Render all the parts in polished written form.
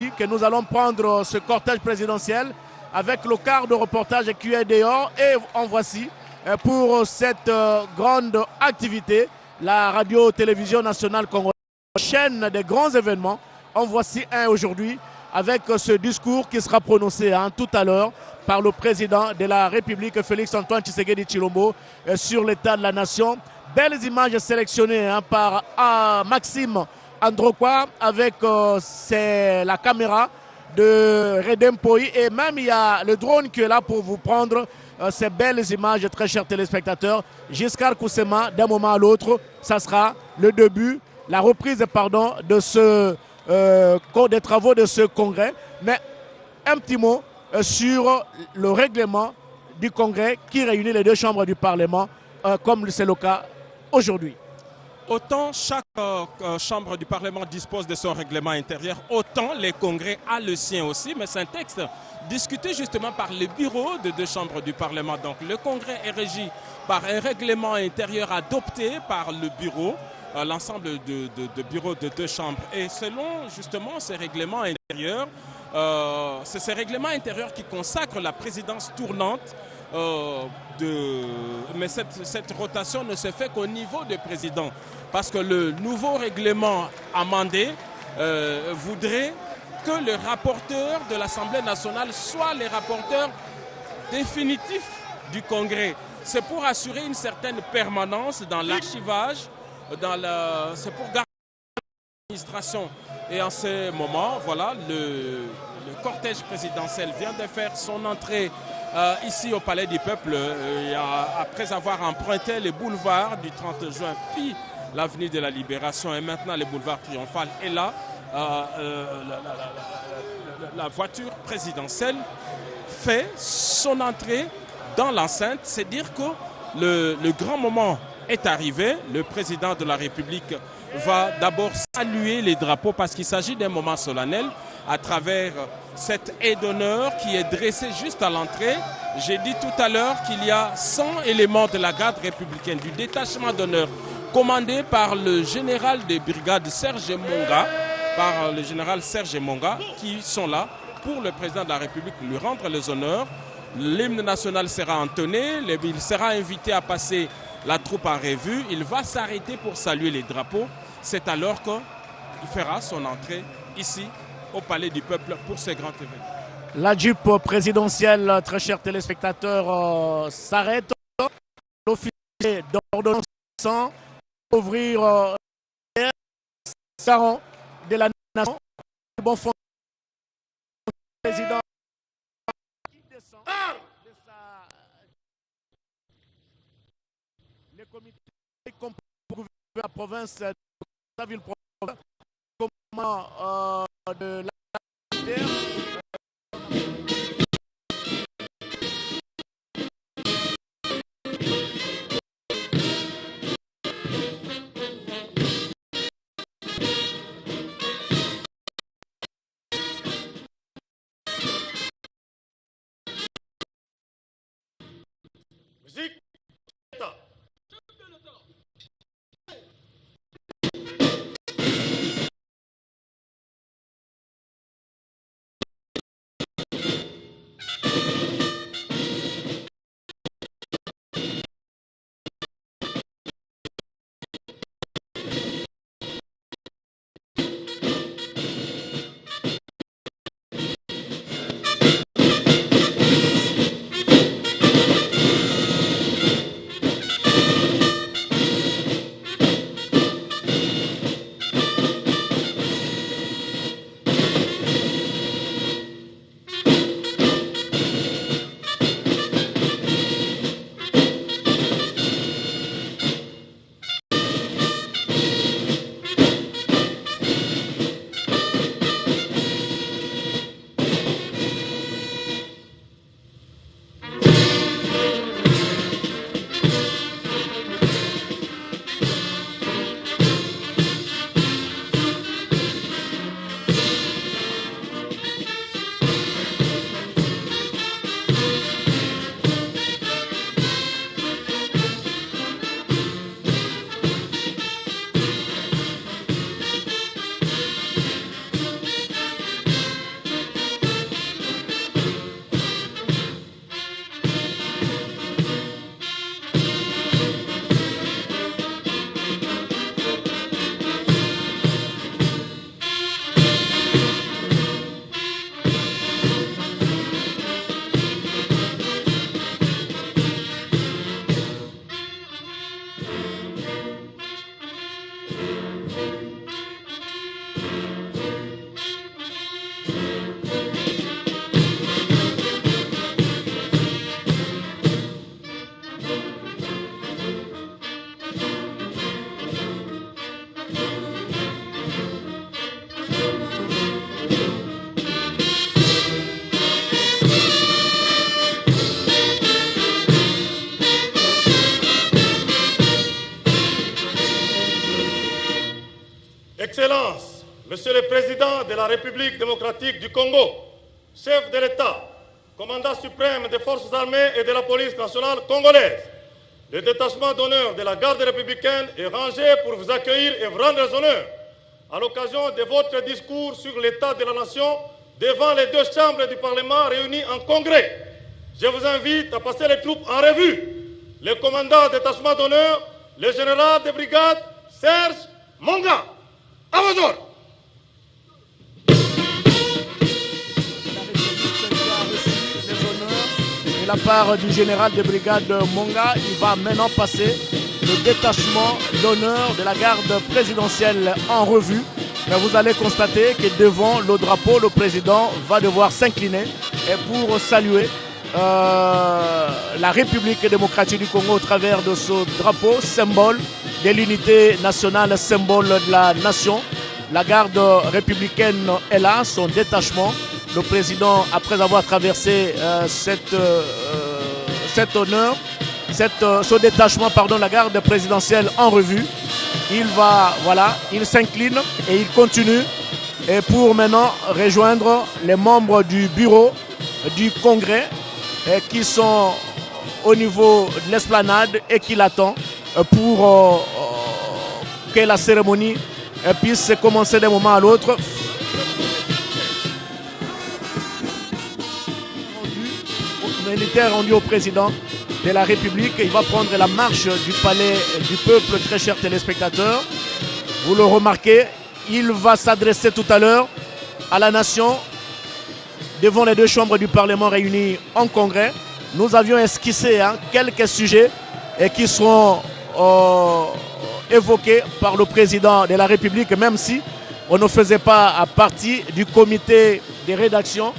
ici que nous allons prendre ce cortège présidentiel avec le quart de reportage qui est dehors. Et en voici pour cette grande activité, la radio-télévision nationale congolaise, chaîne des grands événements. En voici un aujourd'hui avec ce discours qui sera prononcé tout à l'heure par le président de la République, Félix-Antoine Tshisekedi Tshilombo, sur l'état de la nation. Belles images sélectionnées par Maxime Androkwa avec la caméra de Redem Poi, et même il y a le drone qui est là pour vous prendre ces belles images, très chers téléspectateurs. Giscard Koussema, d'un moment à l'autre, ça sera le début, la reprise pardon, de des travaux de ce congrès. Mais un petit mot sur le règlement du congrès qui réunit les deux chambres du Parlement, comme c'est le cas aujourd'hui. Autant chaque chambre du Parlement dispose de son règlement intérieur, autant les congrès a le sien aussi, mais c'est un texte discuté justement par le bureau de deux chambres du Parlement. Donc le congrès est régi par un règlement intérieur adopté par le bureau, l'ensemble de bureaux de deux chambres. Et selon justement ces règlements intérieurs, c'est ces règlements intérieurs qui consacrent la présidence tournante. Mais cette rotation ne se fait qu'au niveau des présidents, parce que le nouveau règlement amendé voudrait que le rapporteur de l'Assemblée nationale soit les rapporteurs définitifs du Congrès. C'est pour assurer une certaine permanence dans l'archivage, c'est pour garder l'administration. Et en ce moment, voilà, le cortège présidentiel vient de faire son entrée ici au Palais du Peuple, après avoir emprunté les boulevards du 30 juin, puis l'avenue de la Libération et maintenant le boulevard Triomphal. Et là, la voiture présidentielle fait son entrée dans l'enceinte. C'est dire que le grand moment est arrivé. Le président de la République va d'abord saluer les drapeaux parce qu'il s'agit d'un moment solennel à travers cette haie d'honneur qui est dressée juste à l'entrée. J'ai dit tout à l'heure qu'il y a 100 éléments de la garde républicaine, du détachement d'honneur, commandé par le général des brigades Serge Monga, qui sont là pour le président de la République lui rendre les honneurs. L'hymne national sera entonné, il sera invité à passer la troupe en revue, il va s'arrêter pour saluer les drapeaux. C'est alors qu'il fera son entrée ici au Palais du Peuple pour ce grand événement. La Jeep présidentielle, très chers téléspectateurs, s'arrête. L'officier d'ordonnance ouvrir le salon de la nation. Bon fond, président qui descend de les comités pour la province de la ville province, comment de la musique. président de la République démocratique du Congo, chef de l'État, commandant suprême des forces armées et de la police nationale congolaise, le détachement d'honneur de la garde républicaine est rangé pour vous accueillir et vous rendre honneur à l'occasion de votre discours sur l'état de la nation devant les deux chambres du Parlement réunies en congrès. Je vous invite à passer les troupes en revue. Le commandant détachement d'honneur, le général de brigade Serge Monga. À vos ordres. De la part du général de brigade Monga, il va maintenant passer le détachement d'honneur de la garde présidentielle en revue. Mais vous allez constater que devant le drapeau, le président va devoir s'incliner pour saluer la République démocratique du Congo au travers de ce drapeau, symbole de l'unité nationale, symbole de la nation. La garde républicaine est là, son détachement. Le président, après avoir traversé cet honneur, ce détachement, pardon, la garde présidentielle en revue, il s'incline et il continue et pour maintenant rejoindre les membres du bureau du Congrès qui sont au niveau de l'esplanade et qui l'attendent pour que la cérémonie puisse commencer d'un moment à l'autre. Militaire rendu au président de la République. Il va prendre la marche du palais du peuple, très chers téléspectateurs. Vous le remarquez, il va s'adresser tout à l'heure à la nation devant les deux chambres du Parlement réunies en congrès. Nous avions esquissé quelques sujets qui seront évoqués par le président de la République, même si on ne faisait pas partie du comité de rédaction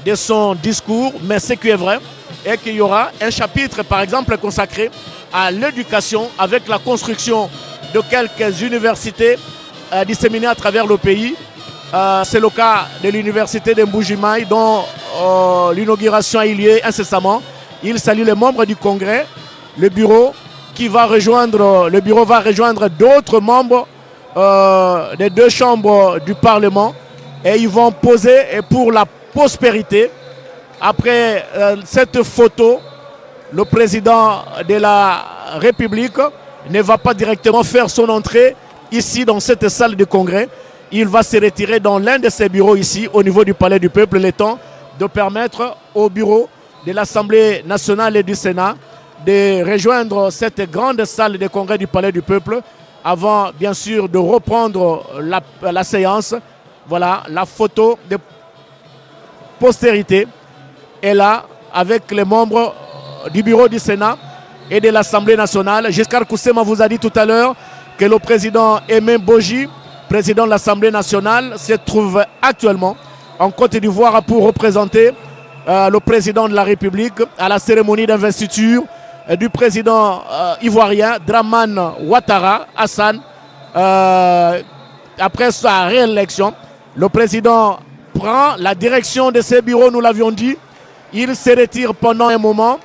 de son discours, mais ce qui est vrai est qu'il y aura un chapitre, par exemple, consacré à l'éducation avec la construction de quelques universités disséminées à travers le pays. C'est le cas de l'université de Mbujimaï dont l'inauguration a eu lieu incessamment. Il salue les membres du Congrès, le bureau va rejoindre d'autres membres des deux chambres du Parlement et ils vont poser pour la prospérité. Après cette photo, le président de la République ne va pas directement faire son entrée ici dans cette salle de congrès. Il va se retirer dans l'un de ses bureaux ici au niveau du Palais du Peuple, le temps de permettre au bureau de l'Assemblée nationale et du Sénat de rejoindre cette grande salle de congrès du Palais du Peuple avant bien sûr de reprendre la séance. Voilà, la photo de postérité est là avec les membres du bureau du Sénat et de l'Assemblée nationale. Giscard Koussema vous a dit tout à l'heure que le président Aimé Boji, président de l'Assemblée nationale, se trouve actuellement en Côte d'Ivoire pour représenter le président de la République à la cérémonie d'investiture du président ivoirien Dramane Ouattara Hassan. Après sa réélection, le président prend la direction de ses bureaux, nous l'avions dit. Il se retire pendant un moment,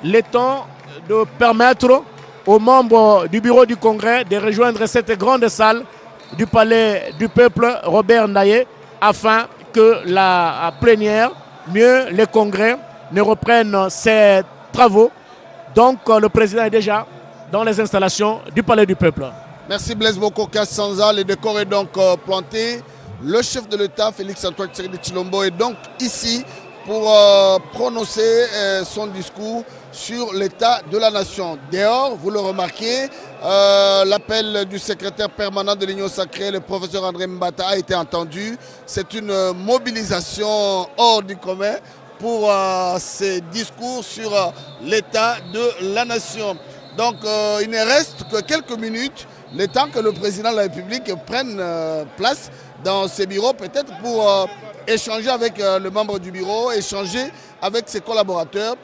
le temps de permettre aux membres du bureau du Congrès de rejoindre cette grande salle du Palais du Peuple Robert Ndaye afin que la plénière, mieux les congrès, ne reprennent ses travaux. Donc le président est déjà dans les installations du Palais du Peuple. Merci Blaise Boko Kassanza. Le décor est donc planté. Le chef de l'État, Félix-Antoine Tshisekedi Tshilombo, est donc ici pour prononcer son discours sur l'état de la nation. Dehors, vous le remarquez, l'appel du secrétaire permanent de l'Union sacrée, le professeur André Mbata, a été entendu. C'est une mobilisation hors du commun pour ces discours sur l'état de la nation. Donc il ne reste que quelques minutes, le temps que le président de la République prenne place dans ses bureaux, peut-être pour échanger avec le membre du bureau, échanger avec ses collaborateurs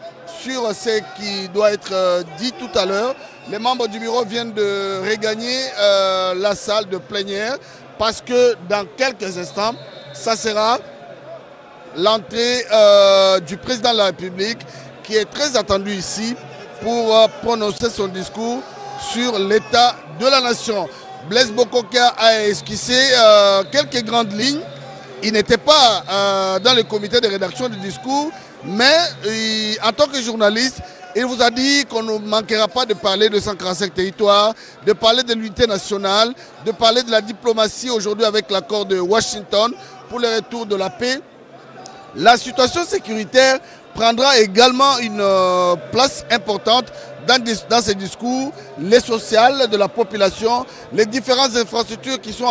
sur ce qui doit être dit tout à l'heure. Les membres du bureau viennent de regagner la salle de plénière parce que dans quelques instants, ça sera l'entrée du président de la République qui est très attendu ici pour prononcer son discours sur l'état de la nation. Blaise Bokokia a esquissé quelques grandes lignes. Il n'était pas dans le comité de rédaction du discours, mais en tant que journaliste, il vous a dit qu'on ne manquera pas de parler de 145 territoires, de parler de l'unité nationale, de parler de la diplomatie aujourd'hui avec l'accord de Washington pour le retour de la paix. La situation sécuritaire prendra également une place importante dans ces discours, les sociales de la population, les différentes infrastructures qui sont